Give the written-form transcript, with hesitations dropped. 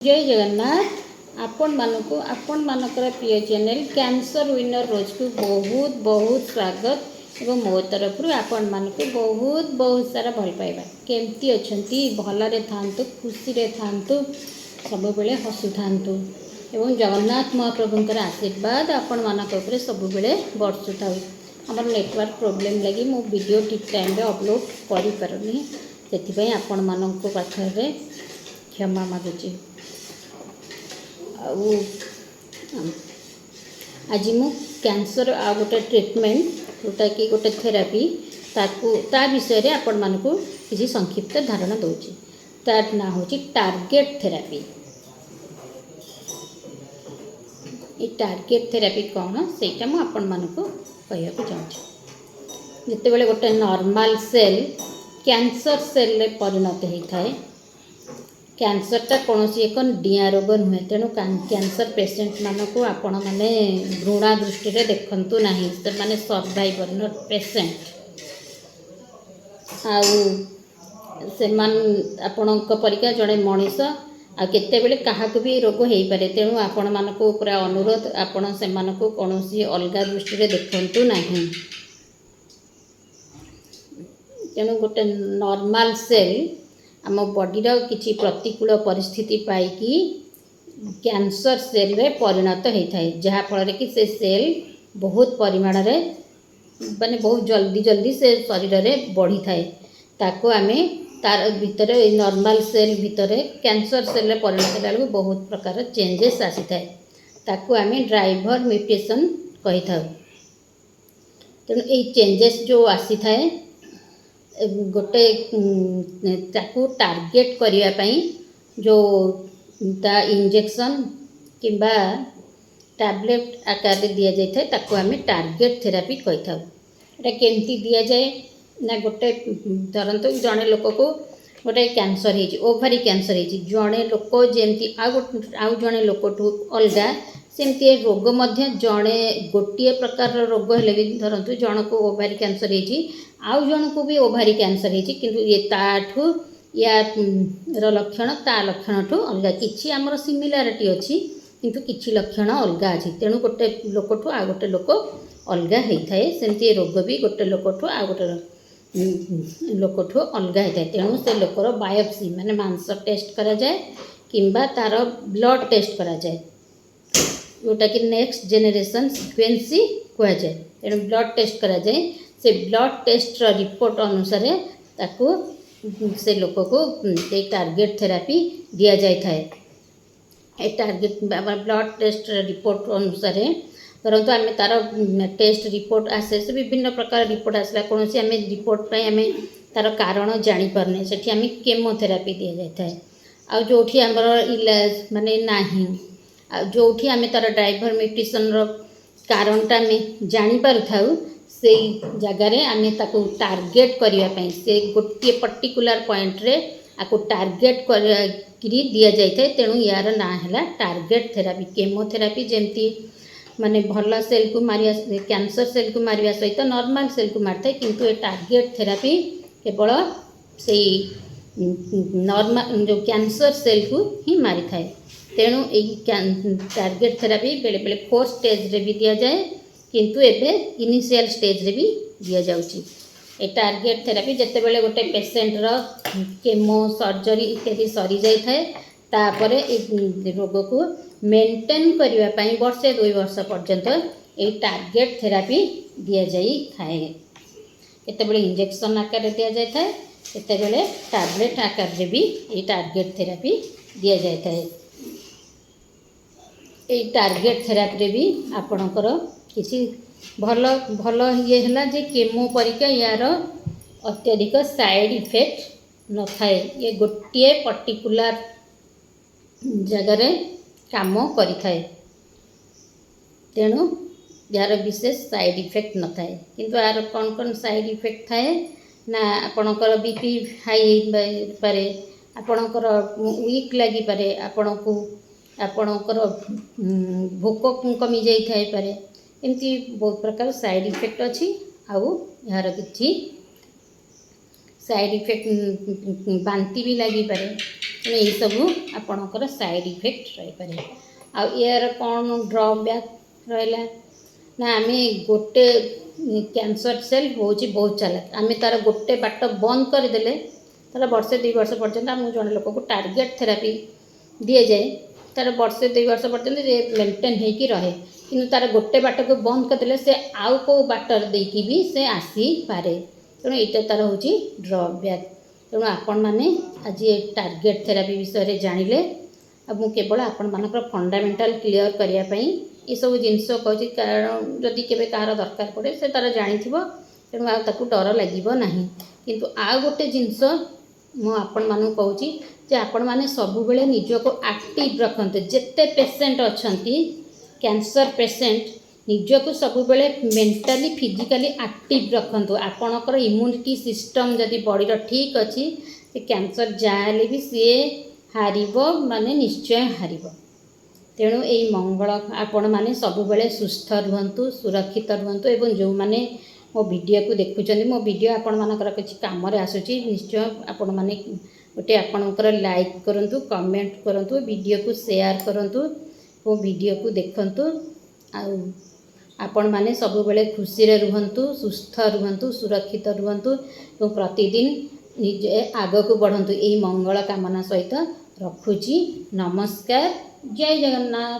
जय जगन्नाथ आपण मानक आपण मानकर प्रिय चैनल कैंसर विनर रोज को बहुत बहुत स्वागत एवं मो तरफ आपण मानक बहुत बहुत सारा भल पाइबा केमती अच्छी भलरे थांतु खुशी रे थांतु सब बेले हसु थांतु एवं जगन्नाथ महाप्रभुंकर आशीर्वाद आपण मानक ऊपर सब बेले बरसु थाउ। हमर नेटवर्क प्रॉब्लम लगी मो वीडियो ठीक टाइम रे अपलोड करि पारुनी सेति आपण मानक पाखरे क्षमा मागुची। आज मु कैंसर आ गोटे ट्रीटमेंट जोटा कि गोटे थेरापी ता विषय रे आपण मानक किसी संक्षिप्त धारणा दूची। तार ना होची टार्गेट थेरापी। ये टार्गेट थेरापी कौन सेटा मु आपण मानक कहया को चाहूँ। जिते बेले गोटे नॉर्मल सेल कैंसर सेल रे परिणत होता है। कैंसरटा कौन एक डिया रोग नुहे तेणु कैंसर पेसेंट मानक आपण मैंने घृणा दृष्टि रे देखंतु नहीं से माने सर्वाइवर नॉट पेसेंट से आपणक परिका जड़े मनीष आ केते बेले काहाकु भी रोग हो पारे तेणु आपण मानक पूरा अनुरोध आपण से मानक कौनसी अलग दृष्टि रे देखंतु नहीं। तेणु गोटे नॉर्मल सेल आम बॉडी किसी प्रतिकूल परिस्थिति पाई कैंसर सेल रे परिणत होता है जहाँ फल कि से सेल बहुत परिमाण रे माने बहुत जल्दी जल्दी से शरीर में बढ़ी थाए ताको आमे तार भितर नॉर्मल सेल भितर कैंसर सेल रे परिणत बेलू बहुत प्रकार चेंजेस आसी थाए ताको आमे ड्राइवर म्यूटेशन कही था। तेणु ये चेंजेस जो आसी थाए गोटे ताकू टार्गेट करने जो ता इंजेक्शन किंबा टैबलेट आकार दि जाए ताकू आम टार्गेट थेरापी कही था। एटा केमती दि जाए ना गोटे धरतु जड़े लोक को गोटे कैंसर होती ओभारी कैंसर होती जड़े लोक जमी आउ जड़े लोक अलग सेमती रोग मध्य जड़े गोटे प्रकार रोग हेले भी धरतु जन को ओभारी कैंसर होती आउ जन को भी ओभारी कैंसर होती किंतु ये ताठू या लक्षण ता लक्षण ठू अलग किसी आमर सिमिलारिटी अच्छी किंतु किसी लक्षण अलग अच्छी तेणु गोटे लोक ठू आ गोटे लोक अलग होता है सेमती रोग भी गोटे लोक ठू आ गोटे लोक ठू अलग होता है। तेणु से लोकर बायोप्सी माने मांस टेस्ट करा जाए किंबा तार ब्लड टेस्ट करा जाए जोटा कि नेक्स्ट जेनेरेशन सिक्वेन्सी कह जाए। तेणु ब्लड टेस्ट करा जाए से ब्लड टेस्ट रिपोर्ट अनुसार ताकू से लोक को एक टार्गेट थेरापी दि जाए। ए टार्गेट ब्लड टेस्ट रिपोर्ट अनुसार धरतु आम तार टेस्ट रिपोर्ट आसे से विभिन्न प्रकार रिपोर्ट आसला कौन आम रिपोर्ट आम तार कारण जापारे से केमोथेरापी दि जाए आ जो आमर इलाज माने नाही जो आम तार ड्राइवर म्यूटेशन कारणटा आम जापर था से जगार आम ताको टार्गेट करने से गोटे पर्टिकुलर पॉइंट रे आपको टार्गेट करी दि जाए। तेणु यार ना है टार्गेट थेरापी केमोथेरापी जमती माने भल सेल को मारिया कैंसर सेल को मारिया सहित नॉर्मल सेल को मारता किंतु ये टार्गेट थेरापी केवल से नॉर्मल जो कैंसर सेल को ही मारी थाए। तेणु यही टार्गेट थेरापी बेले बेले 4 स्टेज रे भी दि जाए किंतु एबे इनिशियल स्टेज रे भी दि जाउची। ए टार्गेट थेरापी जते बेले गोटे पेशेंट रो केमो सर्जरी इत्यादि सरी जाई थाए तापरे ए रोग को मेंटेन करबा पई वर्षे 2 वर्ष पर्यंत ए टार्गेट थेरापी दि जाई थाए। केते बेले इंजेक्शन आकार दि जाई थाए केते बेले टैबलेट आकार रे भी ए टार्गेट थेरापी दि जाई थाए। ए टार्गेट थेरापी रे भी आपणकर किसी भल भल ये है जे केमो परिका यार अत्यधिक साइड इफेक्ट न थाए ये गोटे पर्टिकुलर जगार काम करि थाए। तेणु यार विशेष साइड इफेक्ट न थाए किंतु यार कौन कौन साइड इफेक्ट थाए ना आपणकर बीपी हाई पारे आपणकर वीक लगी पारे आपणकर भोक कमी जाई थाए पारे एमती बहुत प्रकार साइड इफेक्ट अच्छी आउ यार किसी साइड इफेक्ट बांती भी लगी पारे ତେଣୁ ଏହିସବୁ ଆପଣଙ୍କର ସାଇଡ଼୍ ଇଫେକ୍ଟ ରହିପାରେ। ଆଉ ଏହାର କ'ଣ ଡ୍ରବ୍ୟାକ୍ ରହିଲା ନା ଆମେ ଗୋଟେ କ୍ୟାନ୍ସର ସେଲ୍ ହେଉଛି ବହୁତ ଚାଲାକ। ଆମେ ତା'ର ଗୋଟେ ବାଟ ବନ୍ଦ କରିଦେଲେ ତା'ର ବର୍ଷେ 2 ବର୍ଷ ପର୍ଯ୍ୟନ୍ତ ଆମକୁ ଜଣେ ଲୋକକୁ ଟାର୍ଗେଟ୍ ଥେରାପି ଦିଆଯାଏ। ତା'ର ବର୍ଷେ 2 ବର୍ଷ ପର୍ଯ୍ୟନ୍ତ ସେ ମେଣ୍ଟେନ୍ ହେଇକି ରହେ, କିନ୍ତୁ ତା'ର ଗୋଟେ ବାଟକୁ ବନ୍ଦ କରିଦେଲେ ସେ ଆଉ କେଉଁ ବାଟରେ ଦେଇକି ବି ସେ ଆସିପାରେ। ତେଣୁ ଏଇଟା ତା'ର ହେଉଛି ଡ୍ରବ୍ୟାକ୍। ତେଣୁ ଆପଣମାନେ ଆଜି ଏ ଟାର୍ଗେଟ୍ ଥେରାପି ବିଷୟରେ ଜାଣିଲେ। ଆଉ ମୁଁ କେବଳ ଆପଣମାନଙ୍କର ଫଣ୍ଡାମେଣ୍ଟାଲ୍ କ୍ଲିୟର୍ କରିବା ପାଇଁ ଏସବୁ ଜିନିଷ କହୁଛି, କାରଣ ଯଦି କେବେ କାହାର ଦରକାର ପଡ଼େ ସେ ତା'ର ଜାଣିଥିବ, ତେଣୁ ଆଉ ତାକୁ ଡର ଲାଗିବ ନାହିଁ। କିନ୍ତୁ ଆଉ ଗୋଟେ ଜିନିଷ ମୁଁ ଆପଣମାନଙ୍କୁ କହୁଛି ଯେ ଆପଣମାନେ ସବୁବେଳେ ନିଜକୁ ଆକ୍ଟିଭ୍ ରଖନ୍ତୁ। ଯେତେ ପେସେଣ୍ଟ ଅଛନ୍ତି କ୍ୟାନ୍ସର ପେସେଣ୍ଟ, ନିଜକୁ ସବୁବେଳେ ମେଣ୍ଟାଲି ଫିଜିକାଲି ଆକ୍ଟିଭ୍ ରଖନ୍ତୁ। ଆପଣଙ୍କର ଇମ୍ୟୁନିଟି ସିଷ୍ଟମ୍ ଯଦି ବଡ଼ିର ଠିକ୍ ଅଛି, ସେ କ୍ୟାନ୍ସର ଯାହା ହେଲେ ବି ସିଏ ହାରିବ, ମାନେ ନିଶ୍ଚୟ ହାରିବ। ତେଣୁ ଏଇ ମଙ୍ଗଳ ଆପଣମାନେ ସବୁବେଳେ ସୁସ୍ଥ ରୁହନ୍ତୁ, ସୁରକ୍ଷିତ ରୁହନ୍ତୁ। ଏବଂ ଯେଉଁମାନେ ମୋ ଭିଡ଼ିଓକୁ ଦେଖୁଛନ୍ତି, ମୋ ଭିଡ଼ିଓ ଆପଣମାନଙ୍କର କିଛି କାମରେ ଆସୁଛି, ନିଶ୍ଚୟ ଆପଣମାନେ ଗୋଟେ ଆପଣଙ୍କର ଲାଇକ୍ କରନ୍ତୁ, କମେଣ୍ଟ କରନ୍ତୁ, ଭିଡ଼ିଓକୁ ସେୟାର କରନ୍ତୁ ଓ ଭିଡ଼ିଓକୁ ଦେଖନ୍ତୁ। ଆଉ ଆପଣମାନେ ସବୁବେଳେ ଖୁସିରେ ରୁହନ୍ତୁ, ସୁସ୍ଥ ରୁହନ୍ତୁ, ସୁରକ୍ଷିତ ରୁହନ୍ତୁ ଏବଂ ପ୍ରତିଦିନ ନିଜେ ଆଗକୁ ବଢ଼ନ୍ତୁ। ଏହି ମଙ୍ଗଳ କାମନା ସହିତ ରଖୁଛି। ନମସ୍କାର। ଜୟ ଜଗନ୍ନାଥ।